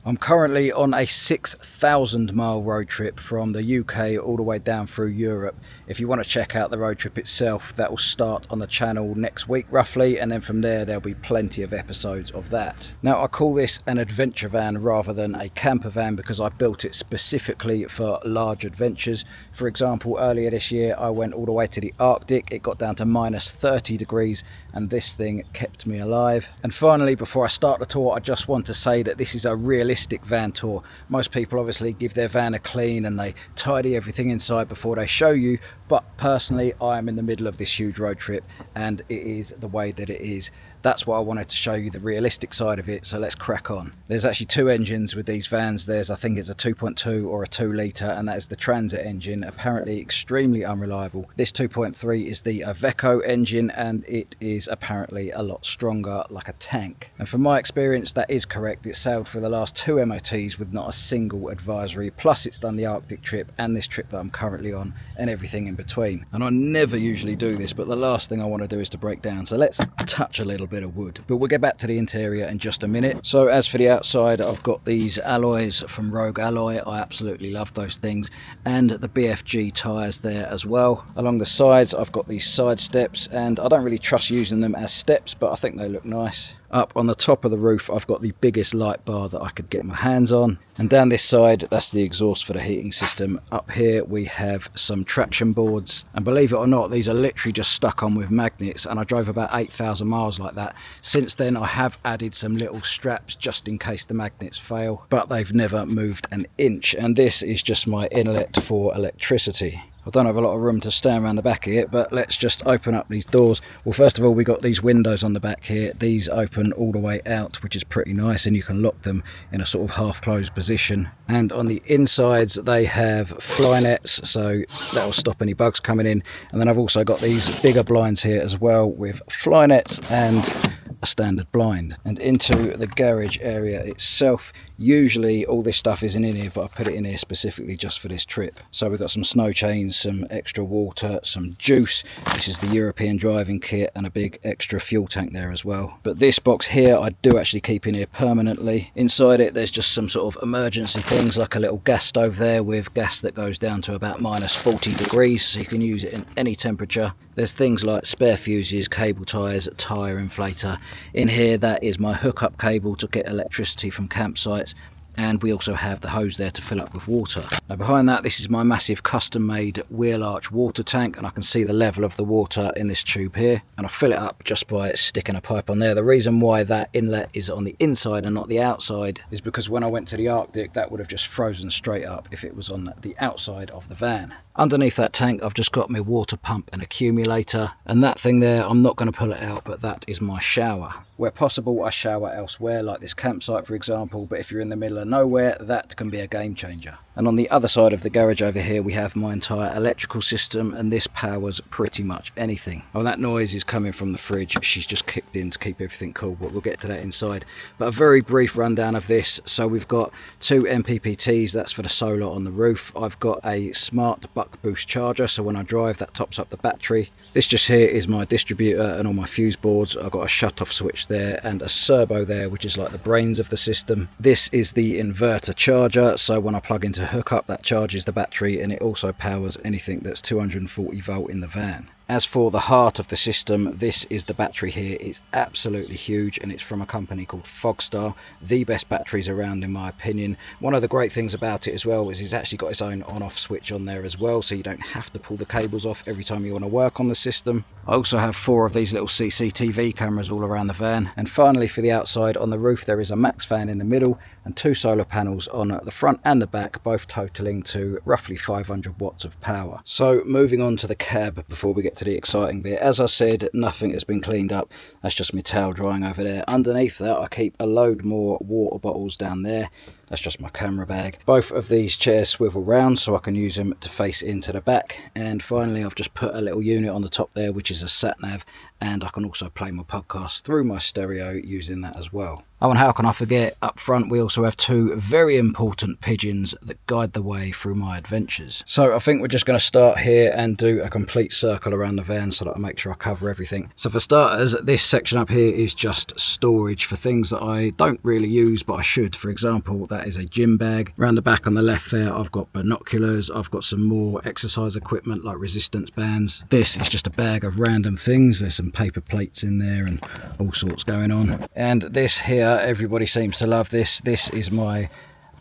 I'm currently on a 6,000 mile road trip from the UK all the way down through Europe. If you want to check out the road trip itself, that will start on the channel next week roughly, and then from there there'll be plenty of episodes of that. Now I call this an adventure van rather than a camper van because I built it specifically for large adventures. For example, earlier this year I went all the way to the Arctic. It got down to minus 30 degrees and this thing kept me alive. And finally, before I start the tour, I just want to say that this is a realistic van tour. Most people obviously give their van a clean and they tidy everything inside before they show you, but personally I am in the middle of this huge road trip and it is the way that it is. That's why I wanted to show you the realistic side of it, so let's crack on. There's actually two engines with these vans. There's, I think it's a 2.2 or a 2 litre, and that is the Transit engine, apparently extremely unreliable. This 2.3 is the Iveco engine, and it is apparently a lot stronger, like a tank. And from my experience, that is correct. It sailed for the last 2 MOTs with not a single advisory, plus it's done the Arctic trip and this trip that I'm currently on, and everything in between. And I never usually do this, but the last thing I want to do is to break down, so let's touch a little bit of wood, but we'll get back to the interior in just a minute. So as for the outside, I've got these alloys from Rogue Alloy. I absolutely love those things, and the BFG tyres there as well. Along the sides I've got these side steps, and I don't really trust using them as steps, but I think they look nice. Up on the top of the roof I've got the biggest light bar that I could get my hands on, and down this side that's the exhaust for the heating system. Up here we have some traction boards, and believe it or not, these are literally just stuck on with magnets, and I drove about 8,000 miles like that. Since then I have added some little straps just in case the magnets fail, but they've never moved an inch. And this is just my inlet for electricity. I don't have a lot of room to stand around the back of it, but let's just open up these doors. Well, first of all, we got these windows on the back here. These open all the way out, which is pretty nice, and you can lock them in a sort of half-closed position. And on the insides, they have fly nets, so that'll stop any bugs coming in. And then I've also got these bigger blinds here as well with fly nets and a standard blind. And into the garage area itself, usually all this stuff isn't in here, but I put it in here specifically just for this trip. So we've got some snow chains, some extra water, some juice. This is the European driving kit, and a big extra fuel tank there as well. But this box here I do actually keep in here permanently. Inside it there's just some sort of emergency things, like a little gas stove there with gas that goes down to about minus 40 degrees, so you can use it in any temperature. There's things like spare fuses, cable ties, tyre inflator. In here, that is my hookup cable to get electricity from campsites. And we also have the hose there to fill up with water. Now behind that, this is my massive custom made wheel arch water tank, and I can see the level of the water in this tube here, and I fill it up just by sticking a pipe on there. The reason why that inlet is on the inside and not the outside is because when I went to the Arctic, that would have just frozen straight up if it was on the outside of the van. Underneath that tank I've just got my water pump and accumulator, and that thing there, I'm not going to pull it out, but that is my shower. Where possible I shower elsewhere, like this campsite for example, but if you're in the middle of nowhere, that can be a game changer. And on the other side of the garage over here we have my entire electrical system, and this powers pretty much anything. Oh, that noise is coming from the fridge. She's just kicked in to keep everything cool, but we'll get to that inside. But a very brief rundown of this. So we've got two MPPTs, that's for the solar on the roof. I've got a smart buck boost charger, so when I drive that tops up the battery. This just here is my distributor and all my fuse boards. I've got a shut off switch there and a servo there, which is like the brains of the system. This is the inverter charger, so when I plug into hookup, that charges the battery, and it also powers anything that's 240 volt in the van. As for the heart of the system, this is the battery here. It's absolutely huge, and it's from a company called Fogstar. The best batteries around in my opinion. One of the great things about it as well is it's actually got its own on-off switch on there as well, so you don't have to pull the cables off every time you want to work on the system. I also have 4 of these little CCTV cameras all around the van. And finally, for the outside, on the roof there is a max fan in the middle and 2 solar panels on the front and the back, both totaling to roughly 500 watts of power. So moving on to the cab before we get to the exciting bit. As I said, nothing has been cleaned up. That's just my towel drying over there. Underneath that I keep a load more water bottles down there. That's just my camera bag. Both of these chairs swivel round so I can use them to face into the back. And finally I've just put a little unit on the top there, which is a sat nav and I can also play my podcast through my stereo using that as well. Oh, and how can I forget, up front we also have two very important pigeons that guide the way through my adventures. So I think we're just going to start here and do a complete circle around the van so that I make sure I cover everything. So for starters, this section up here is just storage for things that I don't really use but I should. For example, that is a gym bag. Around the back on the left there, I've got binoculars, I've got some more exercise equipment like resistance bands. This is just a bag of random things. There's some paper plates in there and all sorts going on. And this here, everybody seems to love this. This is my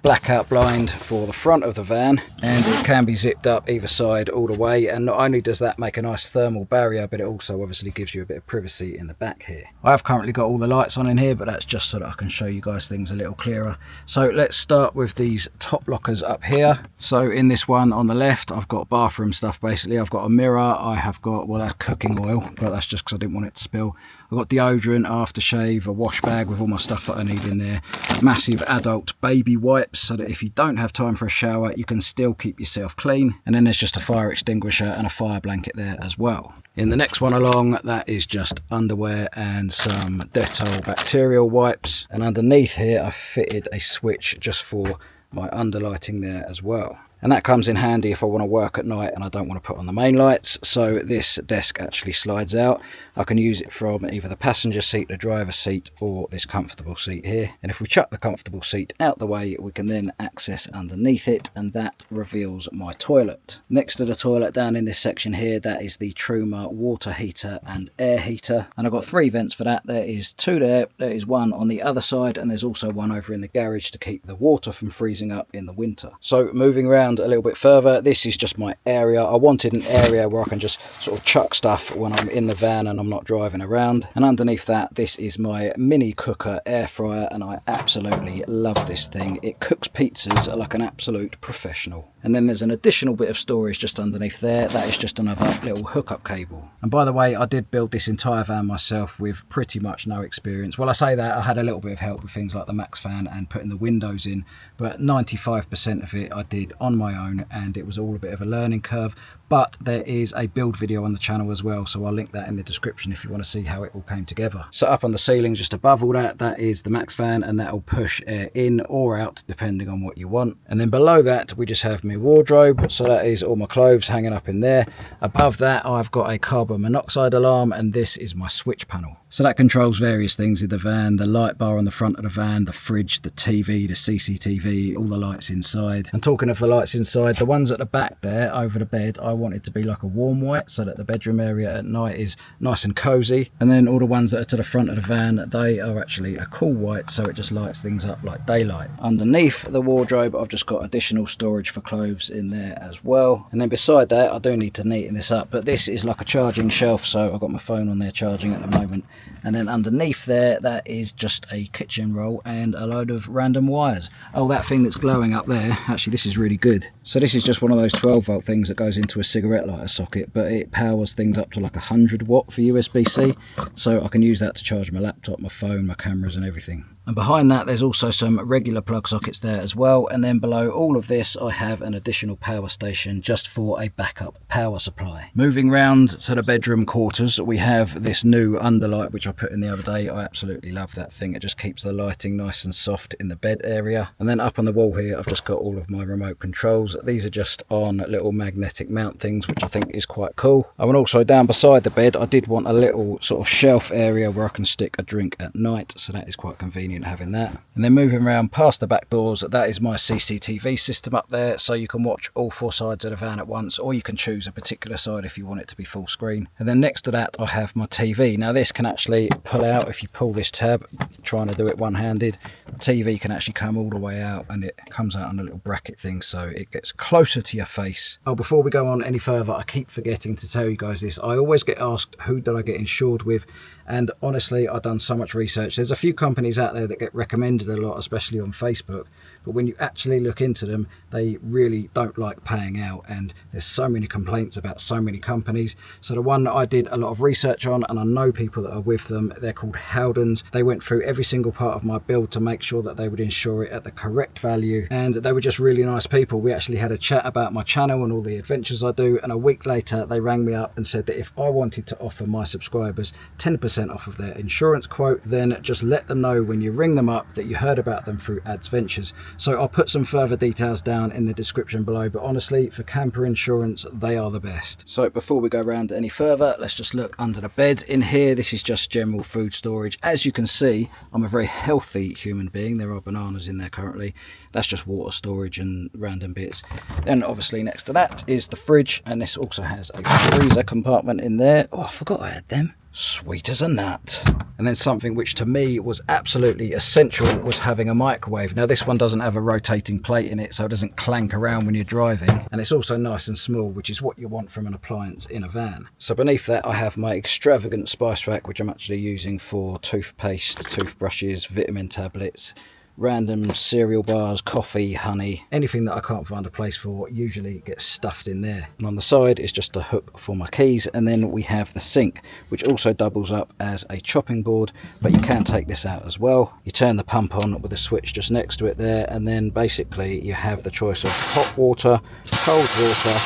blackout blind for the front of the van, and it can be zipped up either side all the way, and not only does that make a nice thermal barrier, but it also obviously gives you a bit of privacy in the back here. I have currently got all the lights on in here, but that's just so that I can show you guys things a little clearer. So let's start with these top lockers up here. So in this one on the left, I've got bathroom stuff basically. I've got a mirror, I have got, well, that's cooking oil, but that's just because I didn't want it to spill. I've got deodorant, aftershave, a wash bag with all my stuff that I need in there, massive adult baby wipes so that if you don't have time for a shower, you can still keep yourself clean. And then there's just a fire extinguisher and a fire blanket there as well. In the next one along, that is just underwear and some Dettol bacterial wipes. And underneath here, I fitted a switch just for my underlighting there as well. And that comes in handy if I want to work at night and I don't want to put on the main lights. So this desk actually slides out. I can use it from either the passenger seat, the driver's seat, or this comfortable seat here. And if we chuck the comfortable seat out the way, we can then access underneath it, and that reveals my toilet. Next to the toilet down in this section here, that is the Truma water heater and air heater. And I've got 3 vents for that. There is 2 there, there is 1 on the other side, and there's also 1 over in the garage to keep the water from freezing up in the winter. So moving around a little bit further, this is just my area. I wanted an area where I can just sort of chuck stuff when I'm in the van and I'm not driving around. And underneath that, this is my mini cooker air fryer, and I absolutely love this thing. It cooks pizzas like an absolute professional. And then there's an additional bit of storage just underneath there. That is just another little hookup cable. And by the way, I did build this entire van myself with pretty much no experience. Well, I say that, I had a little bit of help with things like the Max fan and putting the windows in, but 95% of it I did on my own, and it was all a bit of a learning curve. But there is a build video on the channel as well, so I'll link that in the description if you want to see how it all came together. So up on the ceiling just above all that, that is the Max fan, and that will push air in or out depending on what you want. And then below that we just have my wardrobe, so that is all my clothes hanging up in there. Above that I've got a carbon monoxide alarm, and this is my switch panel. So that controls various things in the van, the light bar on the front of the van, the fridge, the TV, the CCTV, all the lights inside. And talking of the lights inside, the ones at the back there over the bed, I want it to be like a warm white so that the bedroom area at night is nice and cozy. And then all the ones that are to the front of the van, they are actually a cool white, so it just lights things up like daylight. Underneath the wardrobe, I've just got additional storage for clothes in there as well. And then beside that, I do need to neaten this up, but this is like a charging shelf, so I've got my phone on there charging at the moment. And then underneath there, that is just a kitchen roll and a load of random wires. Oh, that thing that's glowing up there, actually this is really good. So this is just one of those 12-volt things that goes into a cigarette lighter socket, but it powers things up to like 100 watt for USB-C, so I can use that to charge my laptop, my phone, my cameras and everything. And behind that, there's also some regular plug sockets there as well. And then below all of this, I have an additional power station just for a backup power supply. Moving round to the bedroom quarters, we have this new underlight, which I put in the other day. I absolutely love that thing. It just keeps the lighting nice and soft in the bed area. And then up on the wall here, I've just got all of my remote controls. These are just on little magnetic mount things, which I think is quite cool. Oh, and also down beside the bed, I did want a little sort of shelf area where I can stick a drink at night. So that is quite convenient having that. And then moving around past the back doors, that is my CCTV system up there, so you can watch all 4 sides of the van at once, or you can choose a particular side if you want it to be full screen. And then next to that I have my TV. Now this can actually pull out if you pull this tab, trying to do it one-handed. The TV can actually come all the way out, and it comes out on a little bracket thing, so it gets closer to your face. Oh, before we go on any further, I keep forgetting to tell you guys this. I always get asked who did I get insured with, and honestly I've done so much research. There's a few companies out there there that get recommended a lot, especially on Facebook, but when you actually look into them, they really don't like paying out, and there's so many complaints about so many companies. So the one that I did a lot of research on, and I know people that are with them, they're called Howdens. They went through every single part of my build to make sure that they would insure it at the correct value, and they were just really nice people. We actually had a chat about my channel and all the adventures I do, and a week later they rang me up and said that if I wanted to offer my subscribers 10% off of their insurance quote, then just let them know when you ring them up that you heard about them through Ads Ventures. So I'll put some further details down in the description below, but honestly, for camper insurance, they are the best. So before we go around any further, let's just look under the bed. In here, this is just general food storage. As you can see, I'm a very healthy human being. There are bananas in there currently. That's just water storage and random bits. Then obviously next to that is the fridge, and this also has a freezer compartment in there. Oh, I forgot I had them. Sweet as a nut. And then something which to me was absolutely essential was having a microwave. Now this one doesn't have a rotating plate in it, so it doesn't clank around when you're driving, and it's also nice and small, which is what you want from an appliance in a van. So beneath that I have my extravagant spice rack, which I'm actually using for toothpaste, toothbrushes, vitamin tablets, random cereal bars, coffee, honey, anything that I can't find a place for usually gets stuffed in there. And on the side is just a hook for my keys, and then we have the sink, which also doubles up as a chopping board, but you can take this out as well. You turn the pump on with a switch just next to it there, and then basically you have the choice of hot water, cold water,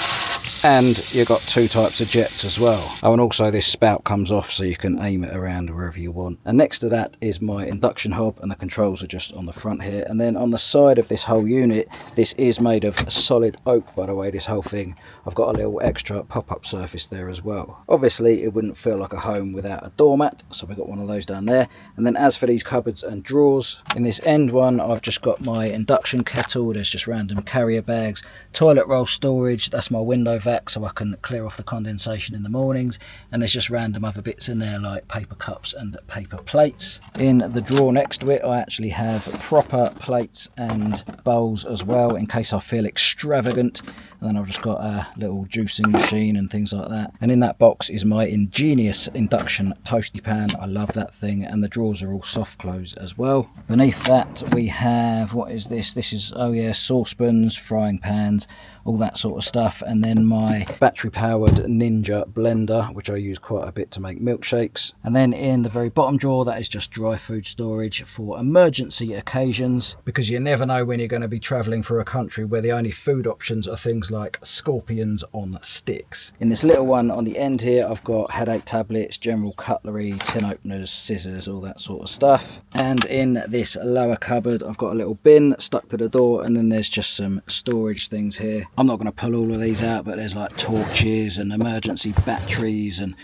and you've got two types of jets as well. Oh, and also this spout comes off so you can aim it around wherever you want. And next to that is my induction hob, and the controls are just on the front here. And then on the side of this whole unit, this is made of solid oak, by the way, this whole thing. I've got a little extra pop-up surface there as well. Obviously it wouldn't feel like a home without a doormat, so we've got one of those down there. And then as for these cupboards and drawers, in this end one I've just got my induction kettle. There's just random carrier bags, toilet roll storage, that's my window vac so I can clear off the condensation in the mornings, and there's just random other bits in there like paper cups and paper plates. In the drawer next to it I actually have proper plates and bowls as well, in case I feel extravagant. And then I've just got a little juicing machine and things like that. And in that box is my ingenious induction toasty pan. I love that thing, and the drawers are all soft close as well. Beneath that we have, what is this? This is, oh yeah, saucepans, frying pans, all that sort of stuff. And then my battery powered Ninja blender, which I use quite a bit to make milkshakes. And then in the very bottom drawer, that is just dry food storage for emergency occasions, because you never know when you're going to be traveling through a country where the only food options are things like scorpions on sticks. In this little one on the end here, I've got headache tablets, general cutlery, tin openers, scissors, all that sort of stuff. And in this lower cupboard, I've got a little bin stuck to the door, and then there's just some storage things here. I'm not going to pull all of these out, but there's like torches and emergency batteries and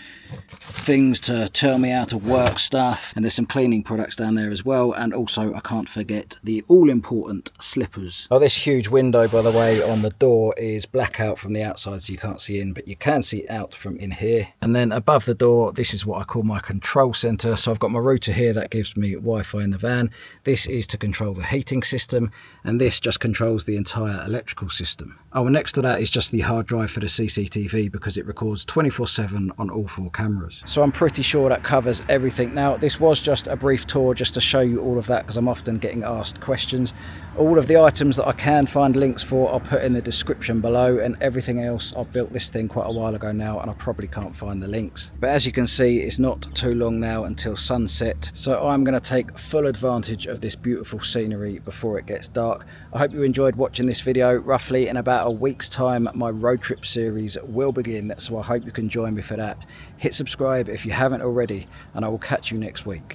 things to tell me how to work stuff, and there's some cleaning products down there as well. And also I can't forget the all-important slippers. Oh, this huge window, by the way, on the door is blackout from the outside, so you can't see in, but you can see out from in here. And then above the door, this is what I call my control center. So I've got my router here that gives me Wi-Fi in the van. This is to control the heating system, and this just controls the entire electrical system. Oh, and next to that is just the hard drive for the CCTV, because it records 24/7 on all 4 cameras. So I'm pretty sure that covers everything. Now this was just a brief tour just to show you all of that, because I'm often getting asked questions. All of the items that I can find links for I'll put in the description below, and everything else, I built this thing quite a while ago now and I probably can't find the links. But as you can see, it's not too long now until sunset, so I'm going to take full advantage of this beautiful scenery before it gets dark. I hope you enjoyed watching this video. Roughly in about a week's time my road trip series will begin, so I hope you can join me for that. Hit subscribe if you haven't already, and I will catch you next week.